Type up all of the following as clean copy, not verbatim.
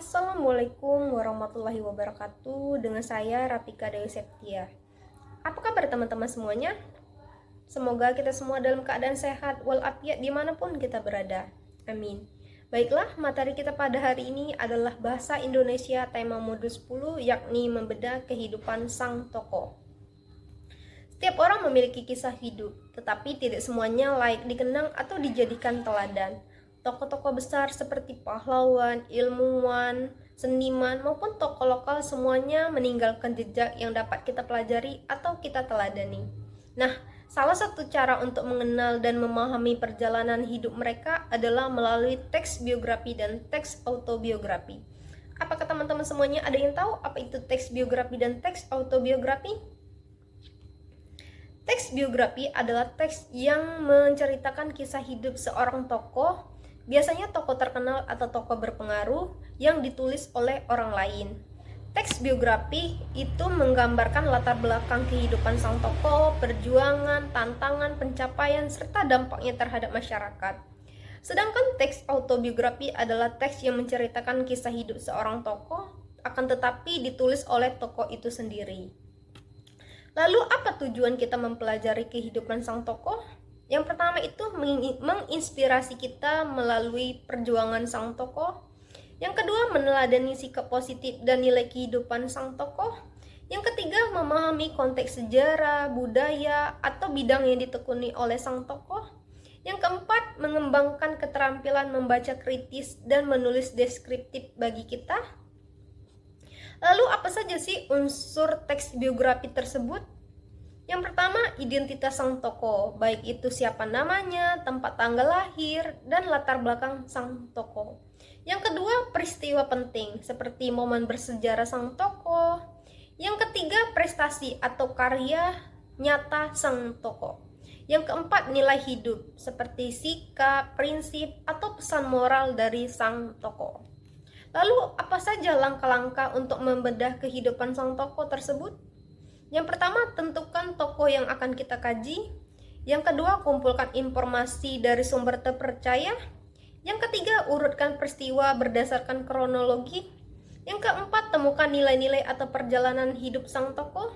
Assalamualaikum warahmatullahi wabarakatuh. Dengan saya Rapika Dewi Septia. Apa kabar teman-teman semuanya? Semoga kita semua dalam keadaan sehat walafiat dimanapun kita berada. Amin. Baiklah, materi kita pada hari ini adalah bahasa Indonesia tema modul 10, yakni membedah kehidupan sang tokoh. Setiap orang memiliki kisah hidup, tetapi tidak semuanya layak dikenang atau dijadikan teladan. Tokoh-tokoh besar seperti pahlawan, ilmuwan, seniman, maupun tokoh lokal semuanya meninggalkan jejak yang dapat kita pelajari atau kita teladani. Nah, salah satu cara untuk mengenal dan memahami perjalanan hidup mereka adalah melalui teks biografi dan teks autobiografi. Apakah teman-teman semuanya ada yang tahu apa itu teks biografi dan teks autobiografi? Teks biografi adalah teks yang menceritakan kisah hidup seorang tokoh, biasanya tokoh terkenal atau tokoh berpengaruh yang ditulis oleh orang lain. Teks biografi itu menggambarkan latar belakang kehidupan sang tokoh, perjuangan, tantangan, pencapaian, serta dampaknya terhadap masyarakat. Sedangkan teks autobiografi adalah teks yang menceritakan kisah hidup seorang tokoh, akan tetapi ditulis oleh tokoh itu sendiri. Lalu apa tujuan kita mempelajari kehidupan sang tokoh? Yang pertama itu menginspirasi kita melalui perjuangan sang tokoh. Yang kedua, meneladani sikap positif dan nilai kehidupan sang tokoh. Yang ketiga, memahami konteks sejarah, budaya, atau bidang yang ditekuni oleh sang tokoh. Yang keempat, mengembangkan keterampilan membaca kritis dan menulis deskriptif bagi kita. Lalu apa saja sih unsur teks biografi tersebut? Yang pertama, identitas sang tokoh, baik itu siapa namanya, tempat tanggal lahir, dan latar belakang sang tokoh. Yang kedua, peristiwa penting seperti momen bersejarah sang tokoh. Yang ketiga, prestasi atau karya nyata sang tokoh. Yang keempat, nilai hidup seperti sikap, prinsip, atau pesan moral dari sang tokoh. Lalu, apa saja langkah-langkah untuk membedah kehidupan sang tokoh tersebut? Yang pertama, tentukan tokoh yang akan kita kaji. Yang kedua, kumpulkan informasi dari sumber terpercaya. Yang ketiga, urutkan peristiwa berdasarkan kronologi. Yang keempat, temukan nilai-nilai atau perjalanan hidup sang tokoh.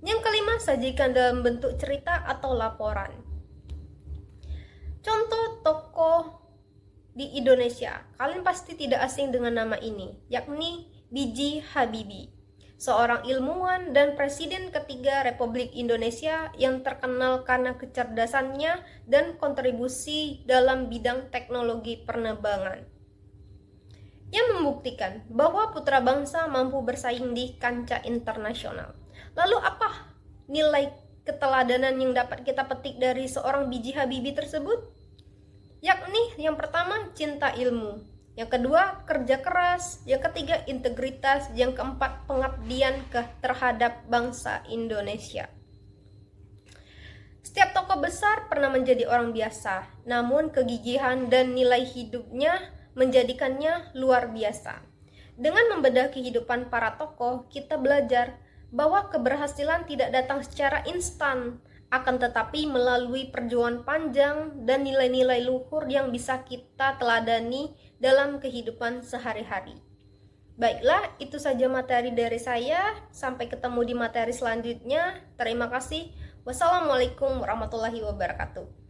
Yang kelima, sajikan dalam bentuk cerita atau laporan. Contoh tokoh di Indonesia, kalian pasti tidak asing dengan nama ini, yakni B.J. Habibie, seorang ilmuwan dan presiden ketiga Republik Indonesia yang terkenal karena kecerdasannya dan kontribusi dalam bidang teknologi penerbangan, yang membuktikan bahwa putra bangsa mampu bersaing di kancah internasional. Lalu apa nilai keteladanan yang dapat kita petik dari seorang B.J. Habibie tersebut? Yakni yang pertama, cinta ilmu. Yang kedua, kerja keras. Yang ketiga, integritas. Yang keempat, pengabdian terhadap bangsa Indonesia. Setiap tokoh besar pernah menjadi orang biasa, namun kegigihan dan nilai hidupnya menjadikannya luar biasa. Dengan membedah kehidupan para tokoh, kita belajar bahwa keberhasilan tidak datang secara instan, akan tetapi melalui perjuangan panjang dan nilai-nilai luhur yang bisa kita teladani dalam kehidupan sehari-hari. Baiklah, itu saja materi dari saya. Sampai ketemu di materi selanjutnya. Terima kasih. Wassalamualaikum warahmatullahi wabarakatuh.